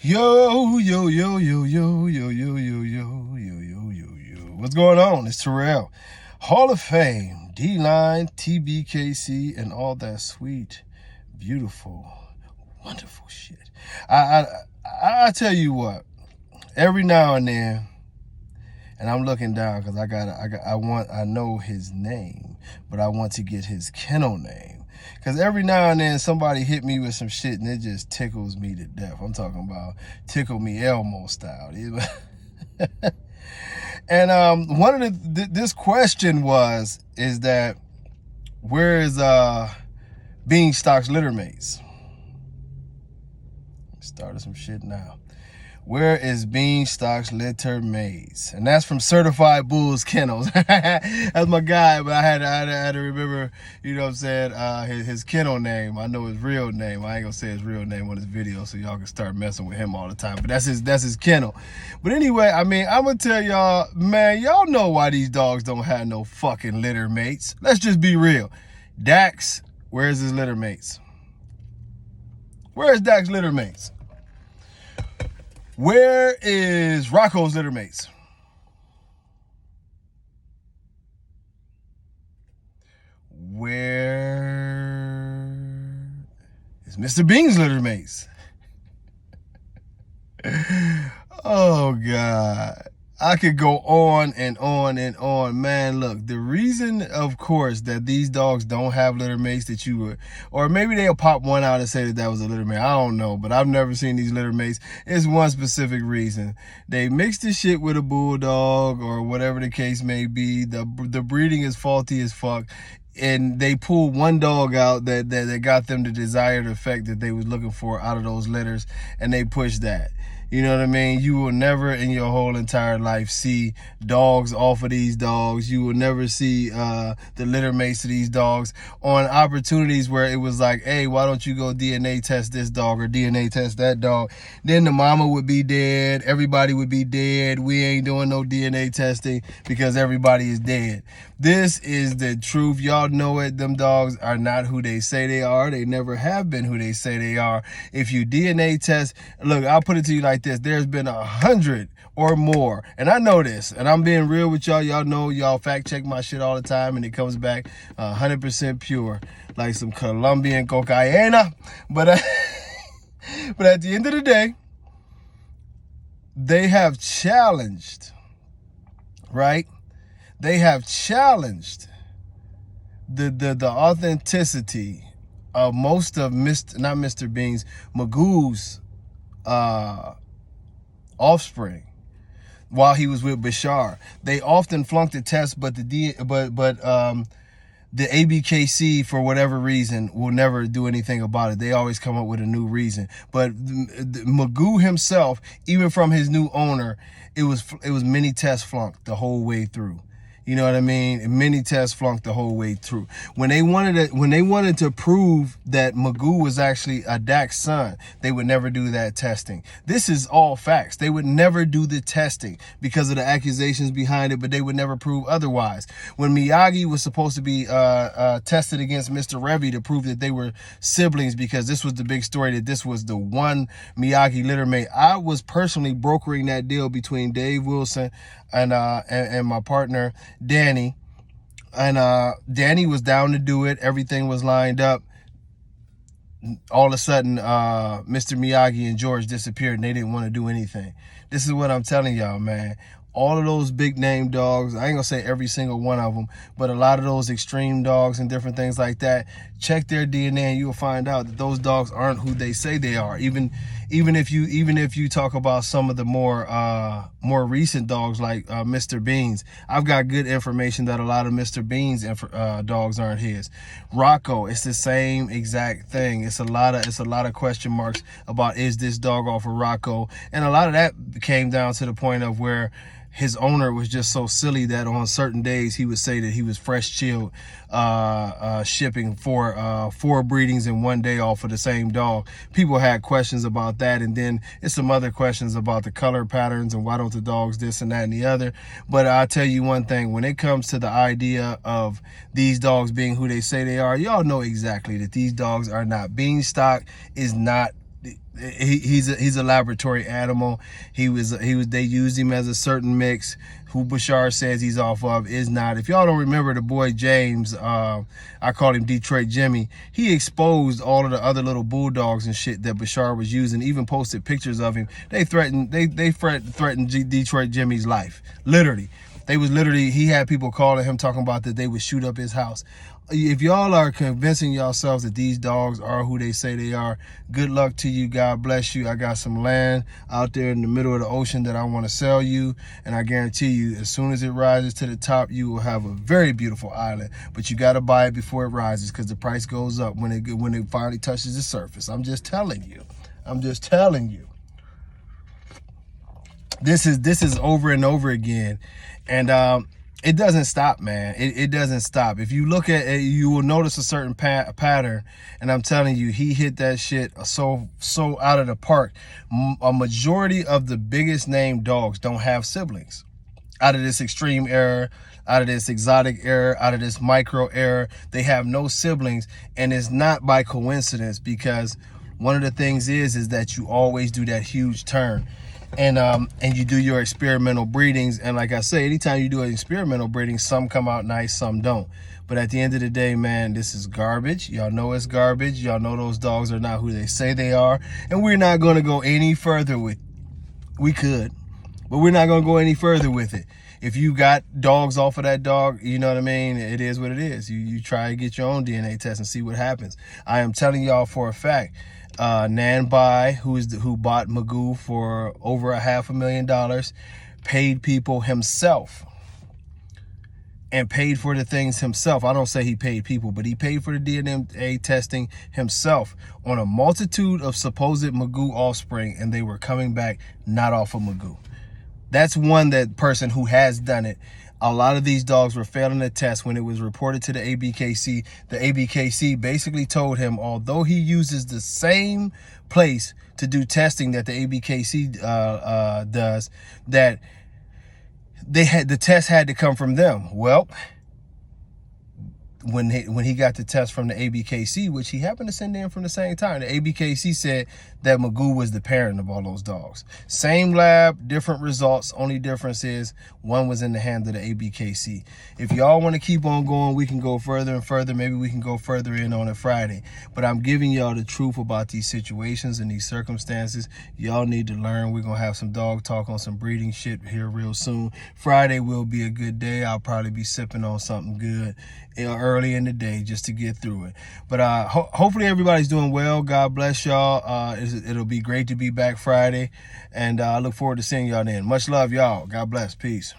Yo, yo, yo, yo, yo, yo, yo, yo, yo, yo, yo, yo, yo. What's going on? It's Terrell. Hall of Fame, D-Line, tbkc, and all that sweet, beautiful, wonderful shit. I tell you what, every now and then, and I'm looking down because I know his name, but I want to get his kennel name. Because every now and then somebody hit me with some shit and it just tickles me to death. I'm talking about tickle me Elmo style. And one of this question is that where is Beanstalk's littermates? Started some shit now. Where is Beanstalk's littermates? And that's from Certified Bulls Kennels. That's my guy, but I had to remember, you know what I'm saying, his kennel name. I know his real name. I ain't gonna say his real name on this video so y'all can start messing with him all the time. But that's his kennel. But anyway, I mean, I'm gonna tell y'all, man, y'all know why these dogs don't have no fucking litter mates. Let's just be real. Dax, where's his litter mates? Where's Dax's litter mates? Where is Rocco's littermates? Where is Mr. Bean's littermates? Oh, God. I could go on and on and on. Man, look, the reason, of course, that these dogs don't have litter mates that you would, or maybe they'll pop one out and say that was a litter mate. I don't know, but I've never seen these litter mates. It's one specific reason. They mix the shit with a bulldog or whatever the case may be. The breeding is faulty as fuck. And they pulled one dog out that got them the desired effect that they was looking for out of those litters, and they pushed that. You know what I mean? You will never in your whole entire life see dogs off of these dogs. You will never see the litter mates of these dogs on opportunities where it was like, hey, why don't you go DNA test this dog or DNA test that dog? Then the mama would be dead. Everybody would be dead. We ain't doing no DNA testing because everybody is dead. This is the truth. Y'all know it. Them dogs are not who they say they are. They never have been who they say they are. If you DNA test, look, I'll put it to you like this. There's been 100 or more, and I know this, and I'm being real with y'all. Y'all know, y'all fact check my shit all the time, and it comes back 100% pure, like some Colombian cocaine. But but at the end of the day, they have challenged, right? They have challenged the authenticity of most of Mr. Bean's, Magoo's offspring while he was with Bashar. They often flunked the test, but the ABKC, for whatever reason, will never do anything about it. They always come up with a new reason. But Magoo himself, even from his new owner, it was many tests flunked the whole way through. You know what I mean? Many tests flunked the whole way through. When they wanted to prove that Magoo was actually a Dax son, they would never do that testing. This is all facts. They would never do the testing because of the accusations behind it, but they would never prove otherwise. When Miyagi was supposed to be tested against Mr. Revy to prove that they were siblings, because this was the big story that this was the one Miyagi littermate, I was personally brokering that deal between Dave Wilson and my partner Danny, and Danny was down to do it. Everything was lined up. All of a sudden, Mr. Miyagi and George disappeared, and they didn't want to do anything. This is what I'm telling y'all, man. All of those big name dogs, I ain't gonna say every single one of them, but a lot of those extreme dogs and different things like that, check their DNA and you'll find out that those dogs aren't who they say they are. Even if you talk about some of the more recent dogs like Mr. Bean's, I've got good information that a lot of Mr. Bean's dogs aren't his. Rocco, it's the same exact thing. It's a lot of question marks about, is this dog off of Rocco? And a lot of that came down to the point of where his owner was just so silly that on certain days he would say that he was fresh chilled shipping for 4 breedings in one day off of the same dog. People had questions about that, and then it's some other questions about the color patterns and why don't the dogs this and that and the other. But I'll tell you one thing, when it comes to the idea of these dogs being who they say they are, y'all know exactly that these dogs are not. Beanstalk is not He's a laboratory animal. They used him as a certain mix. Who Bashar says he's off of is not. If y'all don't remember the boy James, I called him Detroit Jimmy. He exposed all of the other little bulldogs and shit that Bashar was using. Even posted pictures of him. They threatened Detroit Jimmy's life. Literally, he had people calling him talking about that they would shoot up his house. If y'all are convincing yourselves that these dogs are who they say they are, good luck to you. God bless you. I got some land out there in the middle of the ocean that I want to sell you, and I guarantee you, as soon as it rises to the top, you will have a very beautiful island. But you got to buy it before it rises, because the price goes up when it finally touches the surface. I'm just telling you. This is over and over again, and it doesn't stop, man. It doesn't stop. If you look at it, you will notice a certain pattern, and I'm telling you, he hit that shit so out of the park. A majority of the biggest name dogs don't have siblings. Out of this extreme era, out of this exotic era, out of this micro era, they have no siblings, and it's not by coincidence, because one of the things is that you always do that huge turn. And you do your experimental breedings, and like I say, anytime you do an experimental breeding, some come out nice, some don't. But at the end of the day, man, this is garbage. Y'all know it's garbage. Y'all know those dogs are not who they say they are, and we're not going to go any further with. We could, but we're not going to go any further with it. If you got dogs off of that dog, you know what I mean? It is what it is. You try to get your own DNA test and see what happens. I am telling y'all for a fact, Nan Bai, who bought Magoo for over $500,000, paid people himself and paid for the things himself. I don't say he paid people, but he paid for the DNA testing himself on a multitude of supposed Magoo offspring, and they were coming back not off of Magoo. That's that person who has done it. A lot of these dogs were failing the test. When it was reported to the ABKC, the ABKC basically told him, although he uses the same place to do testing that the ABKC does, that the test had to come from them. Well, when he got the test from the ABKC, which he happened to send in from the same time, the ABKC said that Magoo was the parent of all those dogs. Same lab, different results. Only difference is one was in the hand of the ABKC. If y'all want to keep on going, we can go further and further. Maybe we can go further in on a Friday. But I'm giving y'all the truth about these situations and these circumstances. Y'all need to learn. We're going to have some dog talk on some breeding shit here real soon. Friday will be a good day. I'll probably be sipping on something good early in the day just to get through it. But hopefully everybody's doing well. God bless y'all. It'll be great to be back Friday, and I look forward to seeing y'all then. Much love, y'all. God bless. Peace.